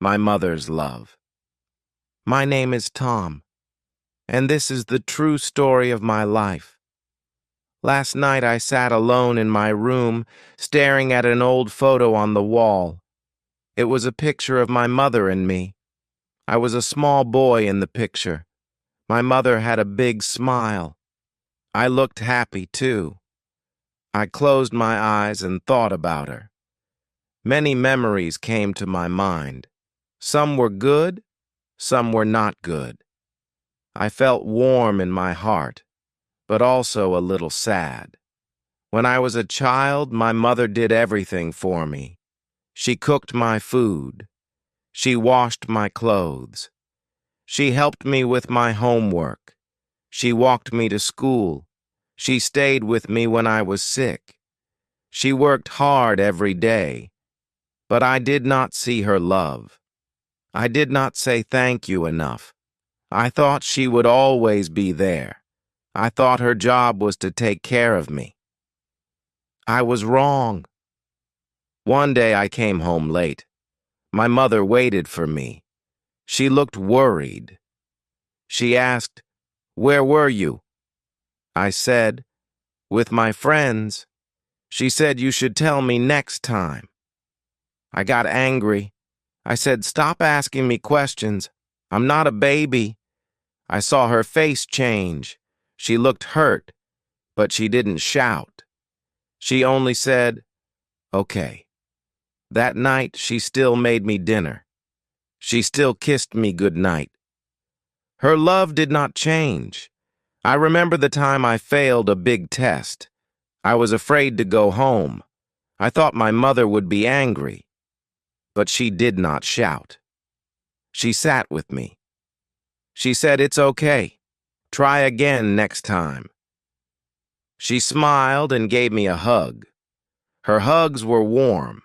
My mother's love. My name is Tom, and this is the true story of my life. Last night I sat alone in my room, staring at an old photo on the wall. It was a picture of my mother and me. I was a small boy in the picture. My mother had a big smile. I looked happy, too. I closed my eyes and thought about her. Many memories came to my mind. Some were good, some were not good. I felt warm in my heart, but also a little sad. When I was a child, my mother did everything for me. She cooked my food. She washed my clothes. She helped me with my homework. She walked me to school. She stayed with me when I was sick. She worked hard every day. But I did not see her love. I did not say thank you enough. I thought she would always be there. I thought her job was to take care of me. I was wrong. One day I came home late. My mother waited for me. She looked worried. She asked, "Where were you?" I said, "With my friends." She said, "You should tell me next time." I got angry. I said, "Stop asking me questions. I'm not a baby." I saw her face change. She looked hurt, but she didn't shout. She only said, "Okay." That night, she still made me dinner. She still kissed me goodnight. Her love did not change. I remember the time I failed a big test. I was afraid to go home. I thought my mother would be angry. But she did not shout. She sat with me. She said, "It's okay. Try again next time." She smiled and gave me a hug. Her hugs were warm.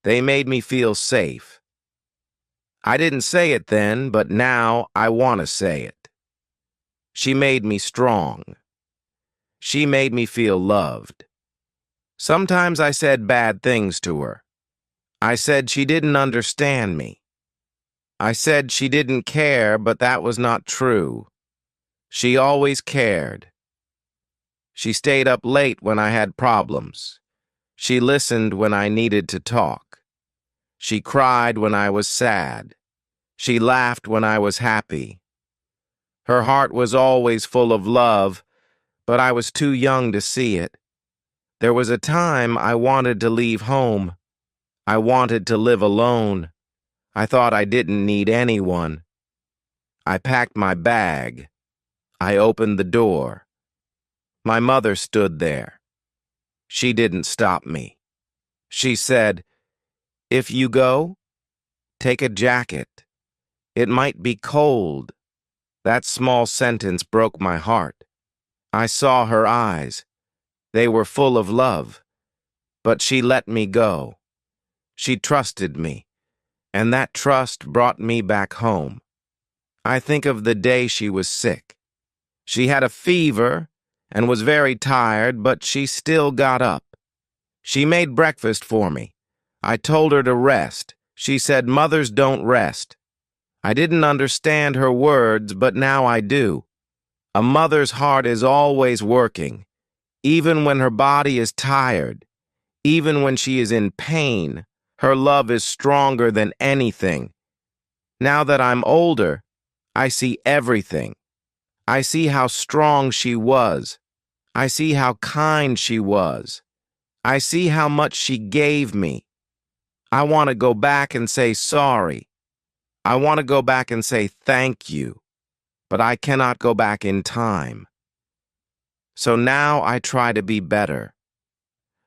They made me feel safe. I didn't say it then, but now I want to say it. She made me strong. She made me feel loved. Sometimes I said bad things to her. I said she didn't understand me. I said she didn't care, but that was not true. She always cared. She stayed up late when I had problems. She listened when I needed to talk. She cried when I was sad. She laughed when I was happy. Her heart was always full of love, but I was too young to see it. There was a time I wanted to leave home. I wanted to live alone. I thought I didn't need anyone. I packed my bag. I opened the door. My mother stood there. She didn't stop me. She said, "If you go, take a jacket. It might be cold." That small sentence broke my heart. I saw her eyes. They were full of love. But she let me go. She trusted me, and that trust brought me back home. I think of the day she was sick. She had a fever and was very tired, but she still got up. She made breakfast for me. I told her to rest. She said, "Mothers don't rest." I didn't understand her words, but now I do. A mother's heart is always working, even when her body is tired, even when she is in pain. Her love is stronger than anything. Now that I'm older, I see everything. I see how strong she was. I see how kind she was. I see how much she gave me. I want to go back and say sorry. I want to go back and say thank you. But I cannot go back in time. So now I try to be better.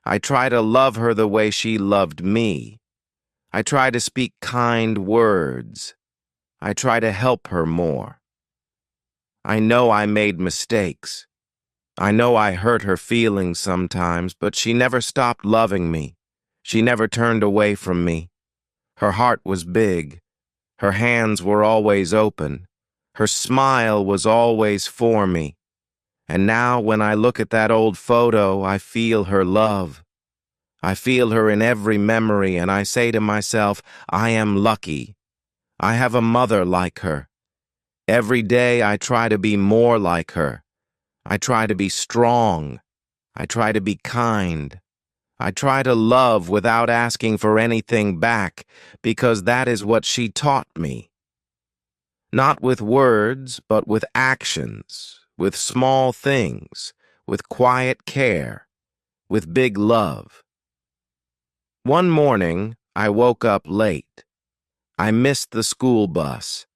I try to love her the way she loved me. I try to speak kind words. I try to help her more. I know I made mistakes. I know I hurt her feelings sometimes, but she never stopped loving me. She never turned away from me. Her heart was big. Her hands were always open. Her smile was always for me. And now when I look at that old photo, I feel her love. I feel her in every memory, and I say to myself, I am lucky. I have a mother like her. Every day I try to be more like her. I try to be strong. I try to be kind. I try to love without asking for anything back, because that is what she taught me. Not with words, but with actions, with small things, with quiet care, with big love. One morning, I woke up late. I missed the school bus.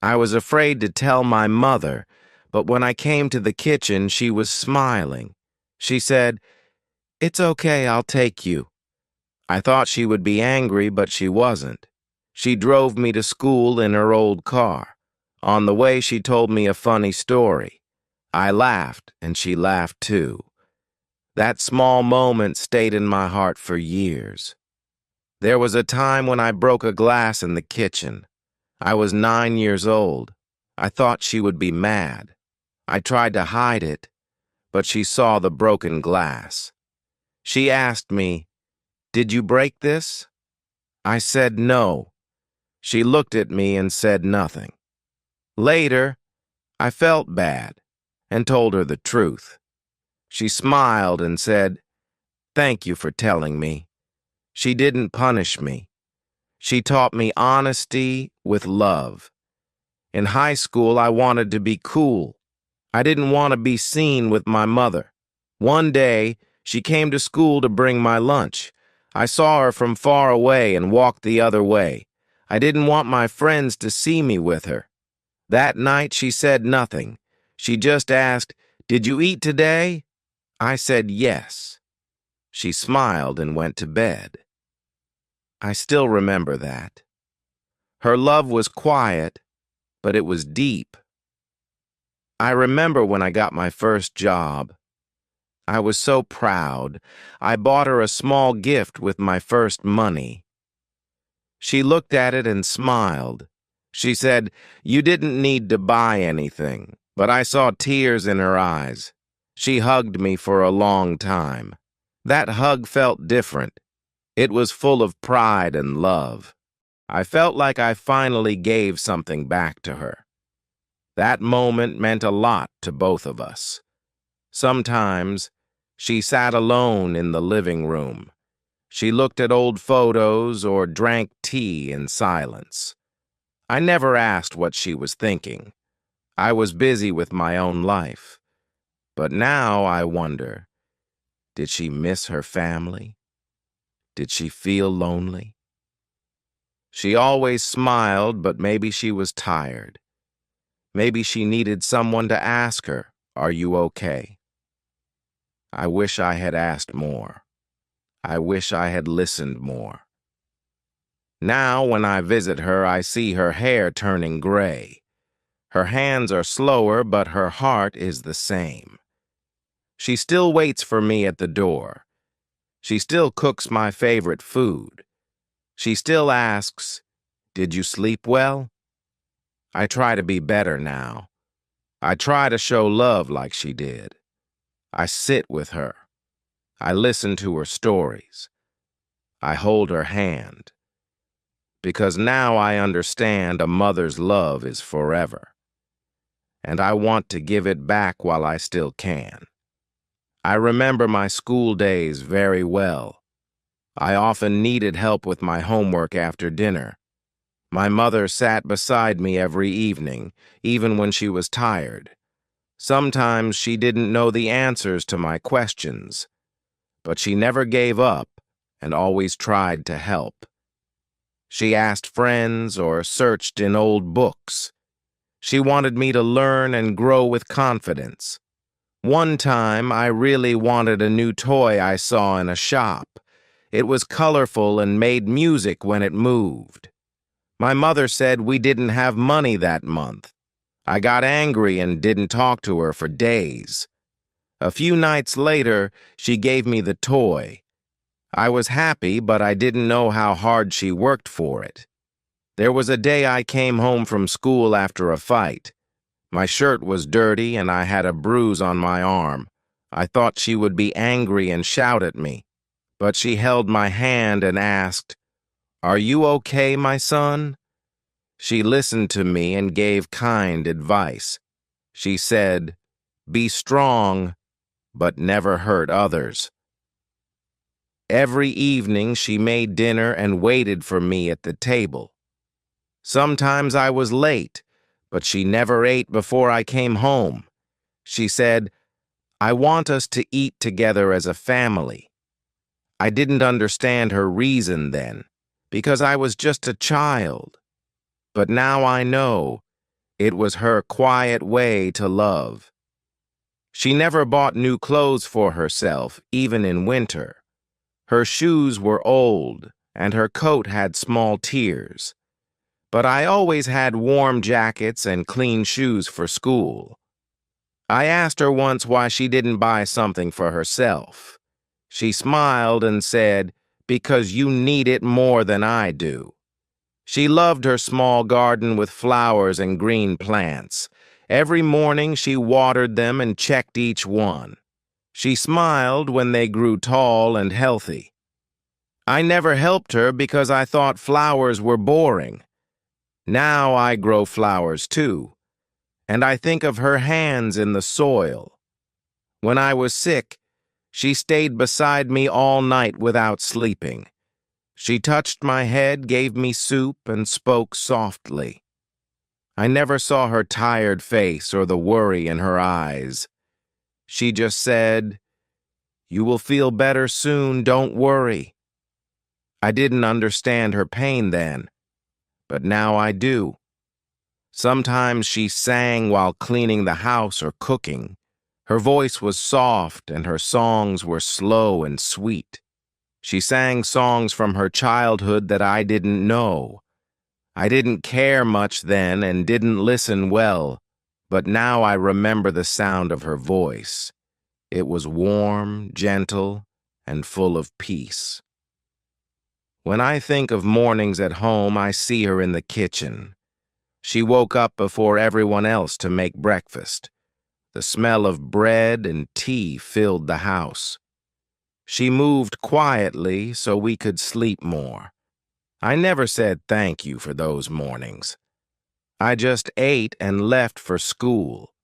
I was afraid to tell my mother, but when I came to the kitchen, she was smiling. She said, "It's okay, I'll take you." I thought she would be angry, but she wasn't. She drove me to school in her old car. On the way, she told me a funny story. I laughed, and she laughed too. That small moment stayed in my heart for years. There was a time when I broke a glass in the kitchen. I was 9 years old. I thought she would be mad. I tried to hide it, but she saw the broken glass. She asked me, "Did you break this?" I said no. She looked at me and said nothing. Later, I felt bad and told her the truth. She smiled and said, "Thank you for telling me." She didn't punish me. She taught me honesty with love. In high school, I wanted to be cool. I didn't want to be seen with my mother. One day, she came to school to bring my lunch. I saw her from far away and walked the other way. I didn't want my friends to see me with her. That night, she said nothing. She just asked, "Did you eat today?" I said yes. She smiled and went to bed. I still remember that. Her love was quiet, but it was deep. I remember when I got my first job. I was so proud. I bought her a small gift with my first money. She looked at it and smiled. She said, "You didn't need to buy anything," but I saw tears in her eyes. She hugged me for a long time. That hug felt different. It was full of pride and love. I felt like I finally gave something back to her. That moment meant a lot to both of us. Sometimes, she sat alone in the living room. She looked at old photos or drank tea in silence. I never asked what she was thinking. I was busy with my own life. But now I wonder, did she miss her family? Did she feel lonely? She always smiled, but maybe she was tired. Maybe she needed someone to ask her, "Are you okay?" I wish I had asked more. I wish I had listened more. Now, when I visit her, I see her hair turning gray. Her hands are slower, but her heart is the same. She still waits for me at the door. She still cooks my favorite food. She still asks, "Did you sleep well?" I try to be better now. I try to show love like she did. I sit with her. I listen to her stories. I hold her hand. Because now I understand a mother's love is forever. And I want to give it back while I still can. I remember my school days very well. I often needed help with my homework after dinner. My mother sat beside me every evening, even when she was tired. Sometimes she didn't know the answers to my questions, but she never gave up and always tried to help. She asked friends or searched in old books. She wanted me to learn and grow with confidence. One time, I really wanted a new toy I saw in a shop. It was colorful and made music when it moved. My mother said we didn't have money that month. I got angry and didn't talk to her for days. A few nights later, she gave me the toy. I was happy, but I didn't know how hard she worked for it. There was a day I came home from school after a fight. My shirt was dirty and I had a bruise on my arm. I thought she would be angry and shout at me, but she held my hand and asked, "Are you okay, my son?" She listened to me and gave kind advice. She said, "Be strong, but never hurt others." Every evening she made dinner and waited for me at the table. Sometimes I was late, but she never ate before I came home. She said, "I want us to eat together as a family." I didn't understand her reason then, because I was just a child. But now I know it was her quiet way to love. She never bought new clothes for herself, even in winter. Her shoes were old, and her coat had small tears. But I always had warm jackets and clean shoes for school. I asked her once why she didn't buy something for herself. She smiled and said, "Because you need it more than I do." She loved her small garden with flowers and green plants. Every morning she watered them and checked each one. She smiled when they grew tall and healthy. I never helped her because I thought flowers were boring. Now I grow flowers too, and I think of her hands in the soil. When I was sick, she stayed beside me all night without sleeping. She touched my head, gave me soup, and spoke softly. I never saw her tired face or the worry in her eyes. She just said, "You will feel better soon, don't worry." I didn't understand her pain then, but now I do. Sometimes she sang while cleaning the house or cooking. Her voice was soft and her songs were slow and sweet. She sang songs from her childhood that I didn't know. I didn't care much then and didn't listen well, but now I remember the sound of her voice. It was warm, gentle, and full of peace. When I think of mornings at home, I see her in the kitchen. She woke up before everyone else to make breakfast. The smell of bread and tea filled the house. She moved quietly so we could sleep more. I never said thank you for those mornings. I just ate and left for school.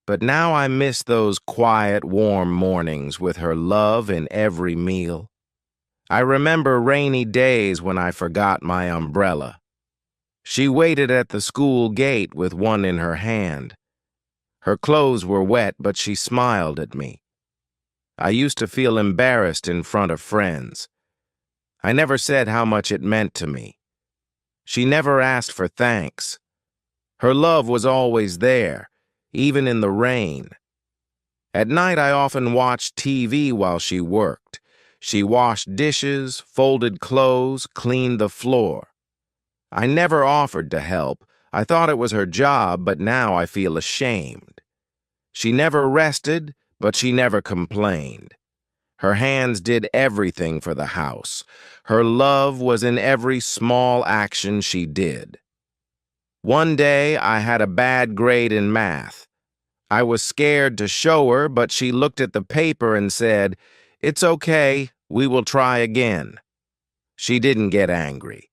But now I miss those quiet, warm mornings with her love in every meal. I remember rainy days when I forgot my umbrella. She waited at the school gate with one in her hand. Her clothes were wet, but she smiled at me. I used to feel embarrassed in front of friends. I never said how much it meant to me. She never asked for thanks. Her love was always there, even in the rain. At night, I often watched TV while she worked. She washed dishes, folded clothes, cleaned the floor. I never offered to help. I thought it was her job, but now I feel ashamed. She never rested, but she never complained. Her hands did everything for the house. Her love was in every small action she did. One day, I had a bad grade in math. I was scared to show her, but she looked at the paper and said, "It's okay, we will try again." She didn't get angry.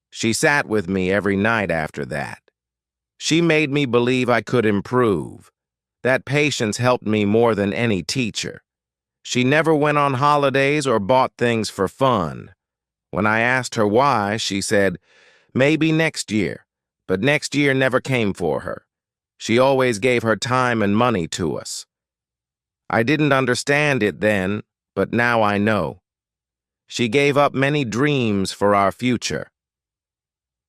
She sat with me every night after that. She made me believe I could improve. That patience helped me more than any teacher. She never went on holidays or bought things for fun. When I asked her why, she said, "Maybe next year," but next year never came for her. She always gave her time and money to us. I didn't understand it then, but now I know. She gave up many dreams for our future.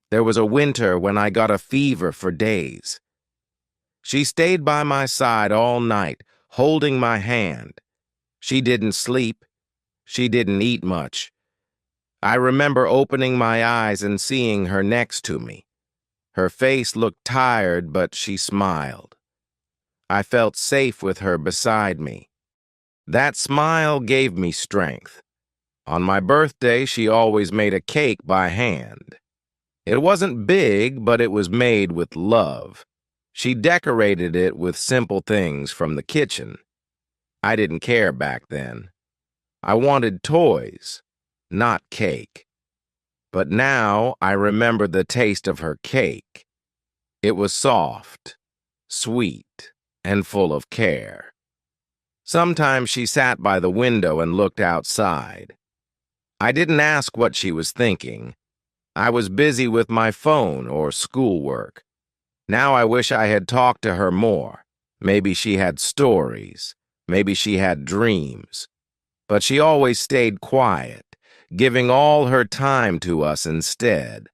There was a winter when I got a fever for days. She stayed by my side all night, holding my hand. She didn't sleep. She didn't eat much. I remember opening my eyes and seeing her next to me. Her face looked tired, but she smiled. I felt safe with her beside me. That smile gave me strength. On my birthday, she always made a cake by hand. It wasn't big, but it was made with love. She decorated it with simple things from the kitchen. I didn't care back then. I wanted toys, not cake. But now I remember the taste of her cake. It was soft, sweet, and full of care. Sometimes she sat by the window and looked outside. I didn't ask what she was thinking. I was busy with my phone or schoolwork. Now I wish I had talked to her more. Maybe she had stories. Maybe she had dreams. But she always stayed quiet, giving all her time to us instead.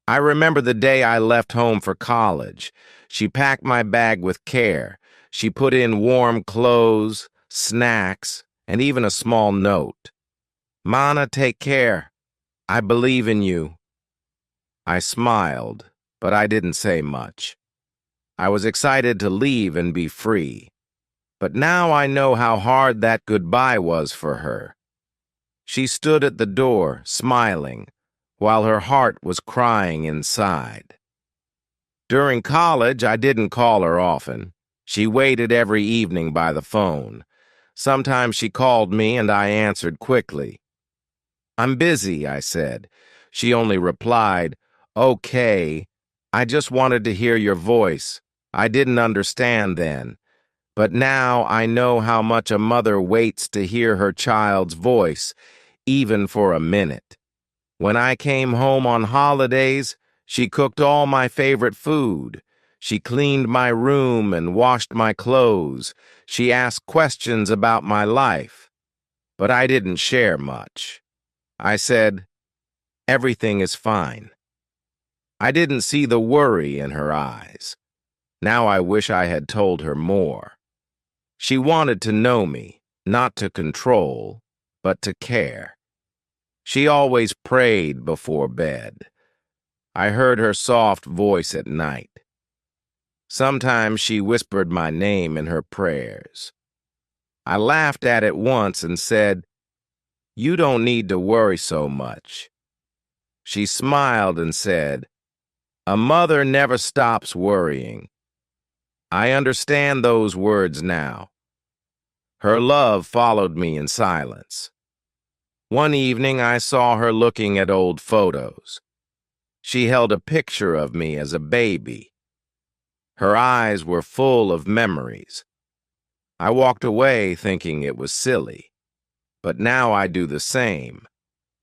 I remember the day I left home for college. She packed my bag with care. She put in warm clothes, snacks, and even a small note. "Mana, take care. I believe in you." I smiled, but I didn't say much. I was excited to leave and be free. But now I know how hard that goodbye was for her. She stood at the door, smiling, while her heart was crying inside. During college, I didn't call her often. She waited every evening by the phone. Sometimes she called me and I answered quickly. "I'm busy," I said. She only replied, "Okay. I just wanted to hear your voice. I didn't understand then. But now I know how much a mother waits to hear her child's voice, even for a minute. When I came home on holidays, she cooked all my favorite food. She cleaned my room and washed my clothes. She asked questions about my life. But I didn't share much. I said, "Everything is fine." I didn't see the worry in her eyes. Now I wish I had told her more. She wanted to know me, not to control, but to care. She always prayed before bed. I heard her soft voice at night. Sometimes she whispered my name in her prayers. I laughed at it once and said, "You don't need to worry so much." She smiled and said, "A mother never stops worrying." I understand those words now. Her love followed me in silence. One evening I saw her looking at old photos. She held a picture of me as a baby. Her eyes were full of memories. I walked away thinking it was silly. But now I do the same.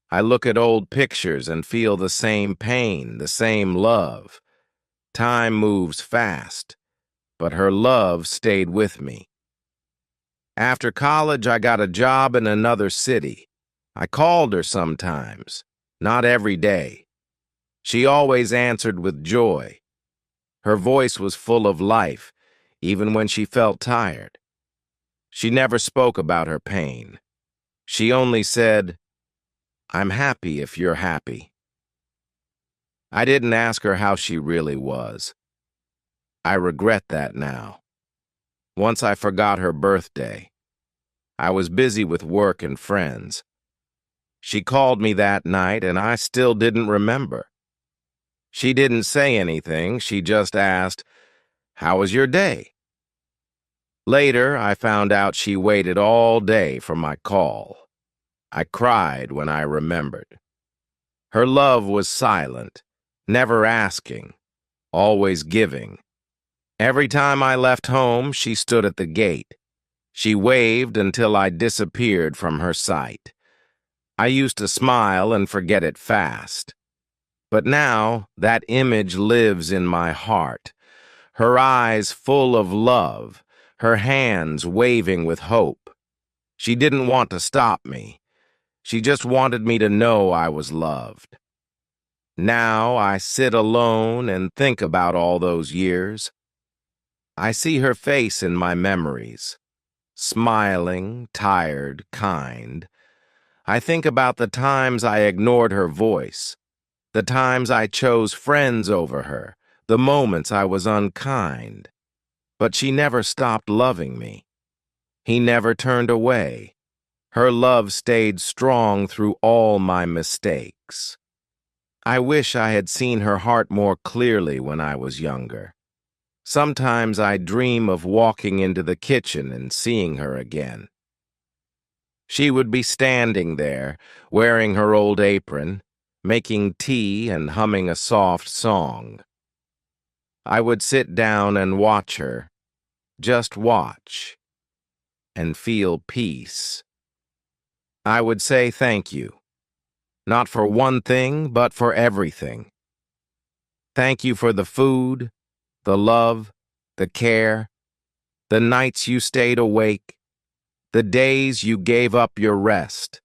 I look at old pictures and feel the same pain, the same love. Time moves fast, but her love stayed with me. After college, I got a job in another city. I called her sometimes, not every day. She always answered with joy. Her voice was full of life, even when she felt tired. She never spoke about her pain. She only said, "I'm happy if you're happy." I didn't ask her how she really was. I regret that now. Once I forgot her birthday. I was busy with work and friends. She called me that night and I still didn't remember. She didn't say anything, she just asked, "How was your day?" Later, I found out she waited all day for my call. I cried when I remembered. Her love was silent, never asking, always giving. Every time I left home, she stood at the gate. She waved until I disappeared from her sight. I used to smile and forget it fast. But now, that image lives in my heart. Her eyes full of love, her hands waving with hope. She didn't want to stop me. She just wanted me to know I was loved. Now I sit alone and think about all those years. I see her face in my memories, smiling, tired, kind. I think about the times I ignored her voice, the times I chose friends over her, the moments I was unkind. But she never stopped loving me. He never turned away. Her love stayed strong through all my mistakes. I wish I had seen her heart more clearly when I was younger. Sometimes I dream of walking into the kitchen and seeing her again. She would be standing there, wearing her old apron, making tea and humming a soft song. I would sit down and watch her, just watch, and feel peace. I would say thank you, not for one thing, but for everything. Thank you for the food, the love, the care, the nights you stayed awake, the days you gave up your rest.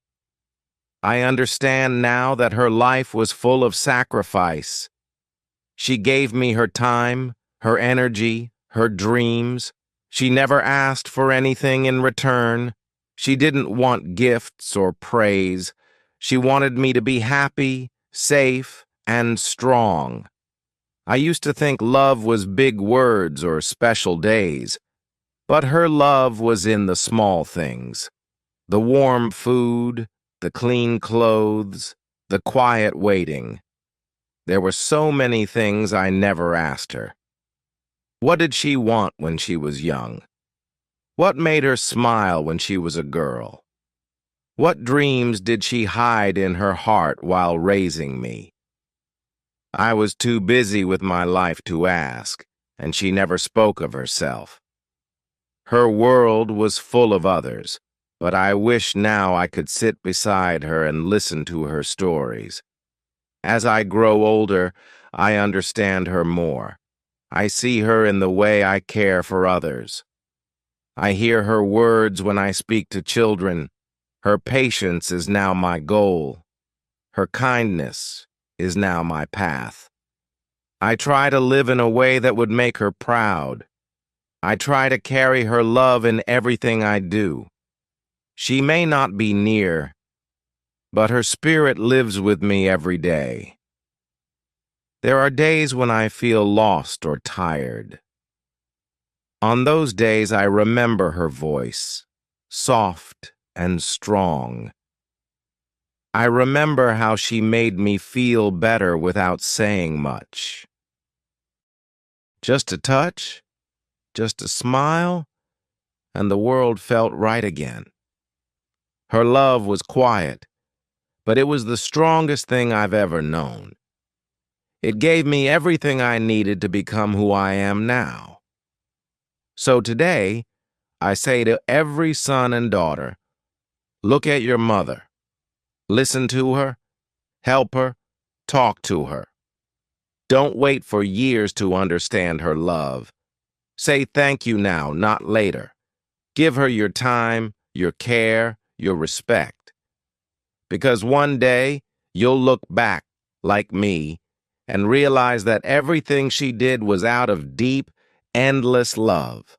I understand now that her life was full of sacrifice. She gave me her time, her energy, her dreams. She never asked for anything in return. She didn't want gifts or praise. She wanted me to be happy, safe, and strong. I used to think love was big words or special days, but her love was in the small things. The warm food, the clean clothes, the quiet waiting. There were so many things I never asked her. What did she want when she was young? What made her smile when she was a girl? What dreams did she hide in her heart while raising me? I was too busy with my life to ask, and she never spoke of herself. Her world was full of others, but I wish now I could sit beside her and listen to her stories. As I grow older, I understand her more. I see her in the way I care for others. I hear her words when I speak to children. Her patience is now my goal. Her kindness is now my path. I try to live in a way that would make her proud. I try to carry her love in everything I do. She may not be near, but her spirit lives with me every day. There are days when I feel lost or tired. On those days, I remember her voice, soft and strong. I remember how she made me feel better without saying much. Just a touch, just a smile, and the world felt right again. Her love was quiet, but it was the strongest thing I've ever known. It gave me everything I needed to become who I am now. So today, I say to every son and daughter, look at your mother. Listen to her, help her, talk to her. Don't wait for years to understand her love. Say thank you now, not later. Give her your time, your care, your respect. Because one day, you'll look back, like me, and realize that everything she did was out of deep, endless love.